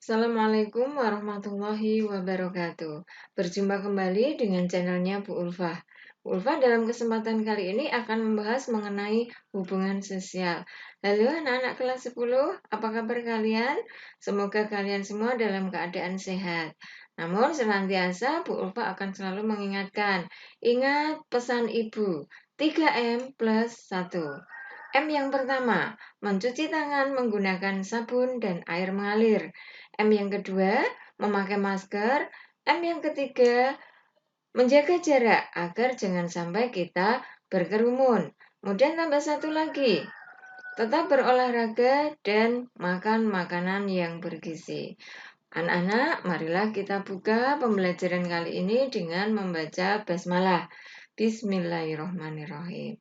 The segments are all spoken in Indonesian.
Assalamualaikum warahmatullahi wabarakatuh. Berjumpa kembali dengan channelnya Bu Ulfah. Bu Ulfah dalam kesempatan kali ini akan membahas mengenai hubungan sosial. Halo anak-anak kelas 10, apa kabar kalian? Semoga kalian semua dalam keadaan sehat. Namun senantiasa Bu Ulfah akan selalu mengingatkan, ingat pesan ibu, 3M plus 1. M yang pertama, mencuci tangan menggunakan sabun dan air mengalir. M yang kedua, memakai masker. M yang ketiga, menjaga jarak agar jangan sampai kita berkerumun. Kemudian tambah satu lagi, tetap berolahraga dan makan makanan yang bergizi. Anak-anak, marilah kita buka pembelajaran kali ini dengan membaca basmalah. Bismillahirrahmanirrahim.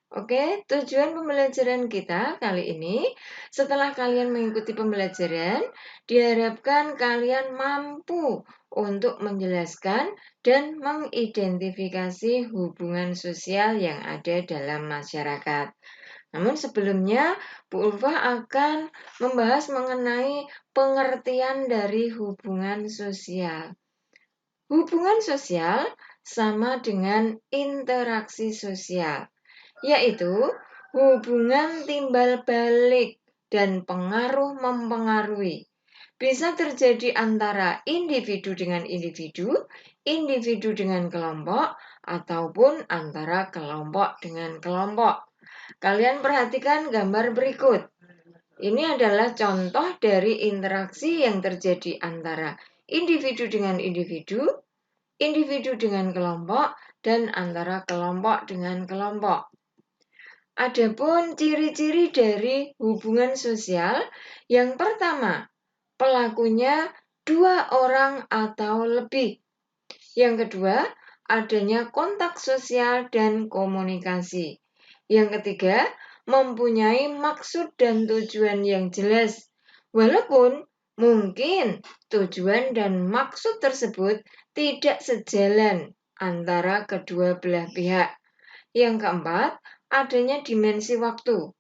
Oke, tujuan pembelajaran kita kali ini, setelah kalian mengikuti pembelajaran, diharapkan kalian mampu untuk menjelaskan dan mengidentifikasi hubungan sosial yang ada dalam masyarakat. Namun sebelumnya, Bu Ulfah akan membahas mengenai pengertian dari hubungan sosial. Hubungan sosial sama dengan interaksi sosial, yaitu hubungan timbal balik dan pengaruh mempengaruhi. Bisa terjadi antara individu dengan individu, individu dengan kelompok, ataupun antara kelompok dengan kelompok. Kalian perhatikan gambar berikut. Ini adalah contoh dari interaksi yang terjadi antara individu dengan individu, individu dengan kelompok, dan antara kelompok dengan kelompok. Adapun ciri-ciri dari hubungan sosial, yang pertama, pelakunya dua orang atau lebih. Yang kedua, adanya kontak sosial dan komunikasi. Yang ketiga, mempunyai maksud dan tujuan yang jelas. Walaupun mungkin tujuan dan maksud tersebut tidak sejalan antara kedua belah pihak. Yang keempat, adanya dimensi waktu.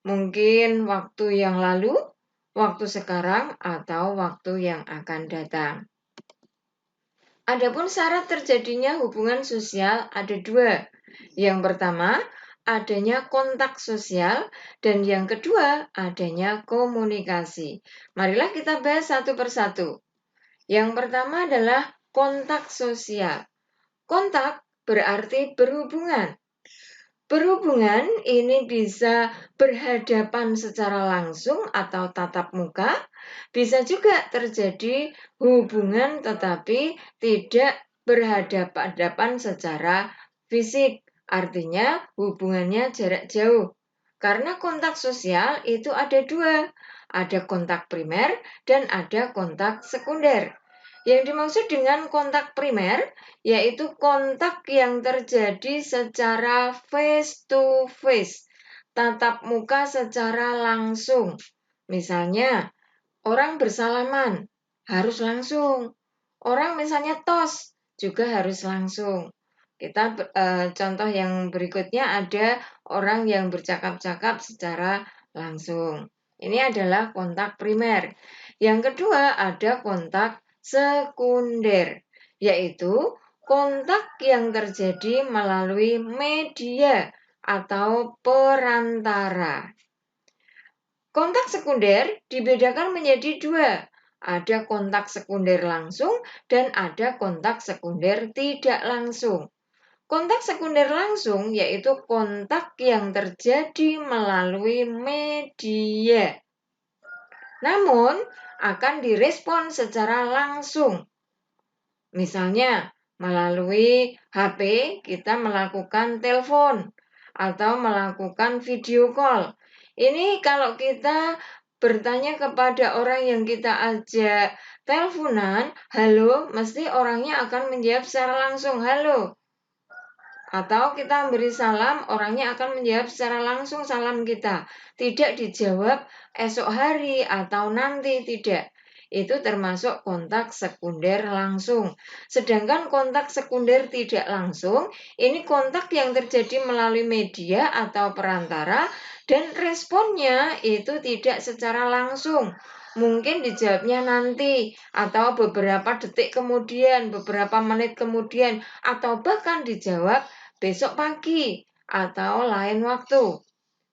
Mungkin waktu yang lalu, waktu sekarang, atau waktu yang akan datang. Adapun syarat terjadinya hubungan sosial ada dua. Yang pertama, adanya kontak sosial, dan yang kedua, adanya komunikasi. Marilah kita bahas satu persatu. Yang pertama adalah kontak sosial. Kontak berarti berhubungan. Berhubungan ini bisa berhadapan secara langsung atau tatap muka, bisa juga terjadi hubungan tetapi tidak berhadapan-hadapan secara fisik, artinya hubungannya jarak jauh. Karena kontak sosial itu ada dua, ada kontak primer dan ada kontak sekunder. Yang dimaksud dengan kontak primer yaitu kontak yang terjadi secara face to face, tatap muka secara langsung. Misalnya, orang bersalaman harus langsung. Orang misalnya tos juga harus langsung. Contoh yang berikutnya ada orang yang bercakap-cakap secara langsung. Ini adalah kontak primer. Yang kedua ada kontak sekunder, yaitu kontak yang terjadi melalui media atau perantara. Kontak sekunder dibedakan menjadi dua. Ada kontak sekunder langsung dan ada kontak sekunder tidak langsung. Kontak sekunder langsung yaitu kontak yang terjadi melalui media, namun akan direspon secara langsung. Misalnya, melalui HP kita melakukan telepon atau melakukan video call. Ini kalau kita bertanya kepada orang yang kita ajak teleponan, halo, mesti orangnya akan menjawab secara langsung, halo. Atau kita memberi salam, orangnya akan menjawab secara langsung salam kita. Tidak dijawab esok hari atau nanti, tidak. Itu termasuk kontak sekunder langsung. Sedangkan kontak sekunder tidak langsung, ini kontak yang terjadi melalui media atau perantara dan responnya itu tidak secara langsung. mungkin dijawabnya nanti, atau beberapa detik kemudian, beberapa menit kemudian, atau bahkan dijawab besok pagi atau lain waktu.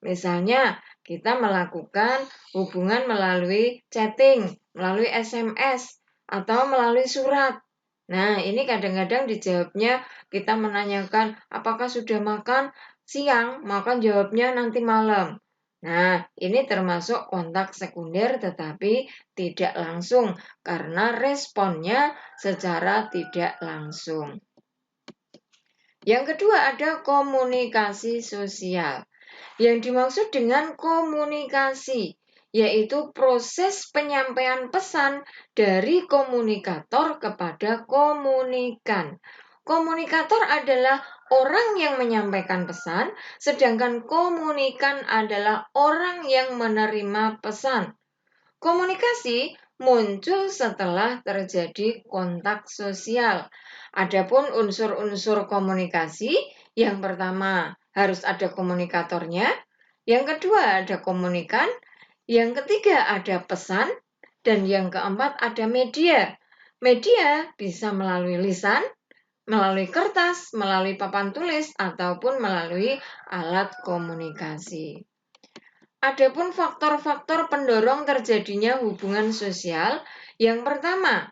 Misalnya, kita melakukan hubungan melalui chatting, melalui SMS, atau melalui surat. Nah, ini kadang-kadang dijawabnya kita menanyakan apakah sudah makan siang, maka jawabnya nanti malam. Nah, ini termasuk kontak sekunder tetapi tidak langsung karena responnya secara tidak langsung. Yang kedua ada komunikasi sosial. Yang dimaksud dengan komunikasi yaitu proses penyampaian pesan dari komunikator kepada komunikan. Komunikator adalah orang yang menyampaikan pesan, sedangkan komunikan adalah orang yang menerima pesan. Komunikasi muncul setelah terjadi kontak sosial. Adapun unsur-unsur komunikasi, yang pertama harus ada komunikatornya, yang kedua ada komunikan, yang ketiga ada pesan, dan yang keempat ada media. Media bisa melalui lisan, melalui kertas, melalui papan tulis, ataupun melalui alat komunikasi. Adapun faktor-faktor pendorong terjadinya hubungan sosial, yang pertama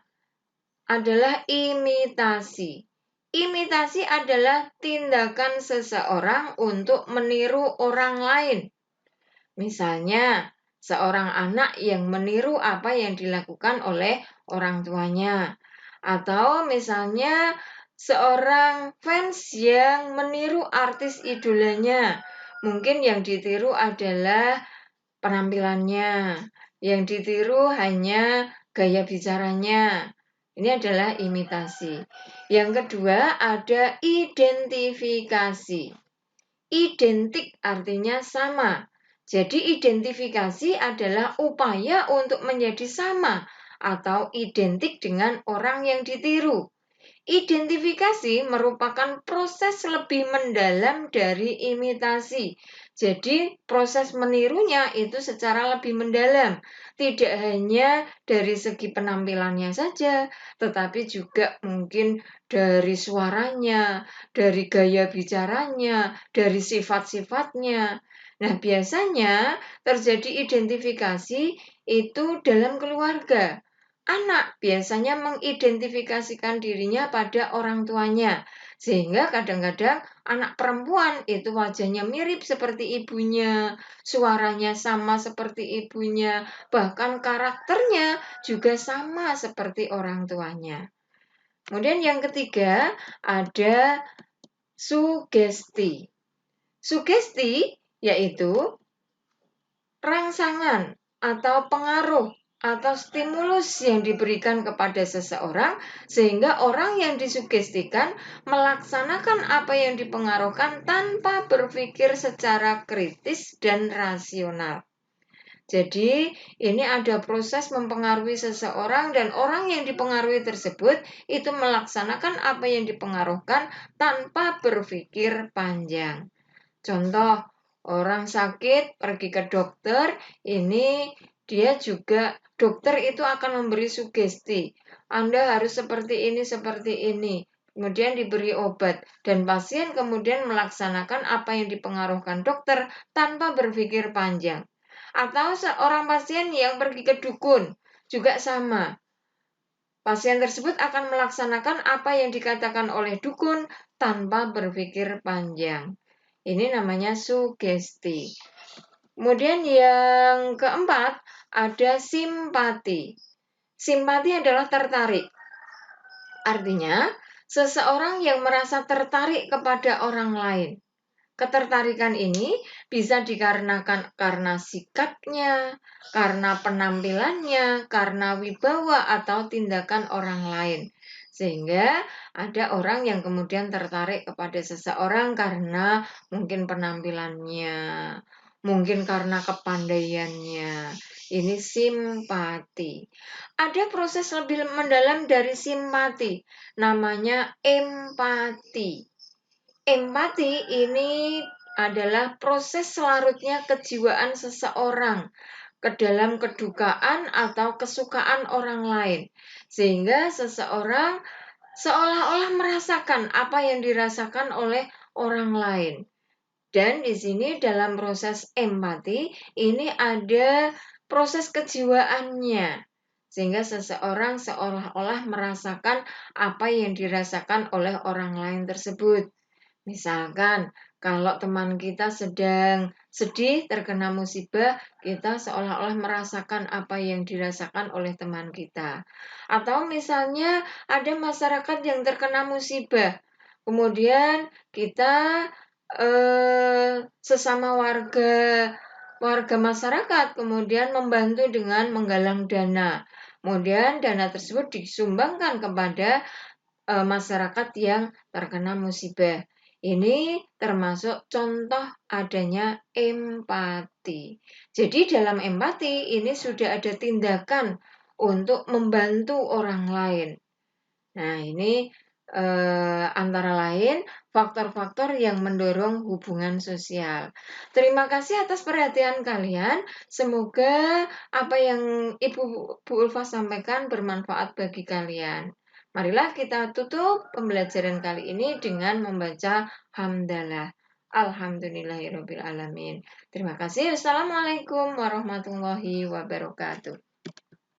adalah imitasi. Imitasi adalah tindakan seseorang untuk meniru orang lain. Misalnya, seorang anak yang meniru apa yang dilakukan oleh orang tuanya. Atau misalnya, seorang fans yang meniru artis idolanya. Mungkin yang ditiru adalah penampilannya, yang ditiru hanya gaya bicaranya. Ini adalah imitasi. Yang kedua ada identifikasi. Identik artinya sama. Jadi identifikasi adalah upaya untuk menjadi sama atau identik dengan orang yang ditiru. Identifikasi merupakan proses lebih mendalam dari imitasi. Jadi proses menirunya itu secara lebih mendalam. Tidak hanya dari segi penampilannya saja, tetapi juga mungkin dari suaranya, dari gaya bicaranya, dari sifat-sifatnya. Nah, biasanya terjadi identifikasi itu dalam keluarga. Anak biasanya mengidentifikasikan dirinya pada orang tuanya, sehingga kadang-kadang anak perempuan itu wajahnya mirip seperti ibunya, suaranya sama seperti ibunya, bahkan karakternya juga sama seperti orang tuanya. Kemudian yang ketiga ada sugesti. Sugesti yaitu rangsangan atau pengaruh atau stimulus yang diberikan kepada seseorang sehingga orang yang disugestikan melaksanakan apa yang dipengaruhkan tanpa berpikir secara kritis dan rasional. Jadi, ini ada proses mempengaruhi seseorang dan orang yang dipengaruhi tersebut itu melaksanakan apa yang dipengaruhkan tanpa berpikir panjang. Contoh, orang sakit pergi ke dokter, ini dia juga dokter itu akan memberi sugesti. Anda harus seperti ini. Kemudian diberi obat dan pasien kemudian melaksanakan apa yang dipengaruhkan dokter tanpa berpikir panjang. Atau seorang pasien yang pergi ke dukun juga sama. Pasien tersebut akan melaksanakan apa yang dikatakan oleh dukun tanpa berpikir panjang. Ini namanya sugesti. Kemudian yang keempat ada simpati. Simpati adalah tertarik. Artinya, seseorang yang merasa tertarik kepada orang lain. Ketertarikan ini bisa dikarenakan karena sikapnya, karena penampilannya, karena wibawa atau tindakan orang lain. Sehingga ada orang yang kemudian tertarik kepada seseorang karena mungkin penampilannya, mungkin karena kepandaiannya. Ini simpati. Ada proses lebih mendalam dari simpati, namanya empati. Empati ini adalah proses selarutnya kejiwaan seseorang ke dalam kedukaan atau kesukaan orang lain, sehingga seseorang seolah-olah merasakan apa yang dirasakan oleh orang lain. Dan di sini dalam proses empati ini ada proses kejiwaannya, sehingga seseorang seolah-olah merasakan apa yang dirasakan oleh orang lain tersebut. Misalkan kalau teman kita sedang sedih terkena musibah, kita seolah-olah merasakan apa yang dirasakan oleh teman kita. Atau misalnya ada masyarakat yang terkena musibah, kemudian kita sesama warga masyarakat kemudian membantu dengan menggalang dana. Kemudian dana tersebut disumbangkan kepada masyarakat yang terkena musibah. Ini termasuk contoh adanya empati. Jadi dalam empati ini sudah ada tindakan untuk membantu orang lain. Nah, ini antara lain faktor-faktor yang mendorong hubungan sosial. Terima kasih atas perhatian kalian. Semoga apa yang Bu Ulfa sampaikan bermanfaat bagi kalian. Marilah kita tutup pembelajaran kali ini dengan membaca hamdalah. Alhamdulillahirabbil alamin. Terima kasih. Wassalamualaikum warahmatullahi wabarakatuh.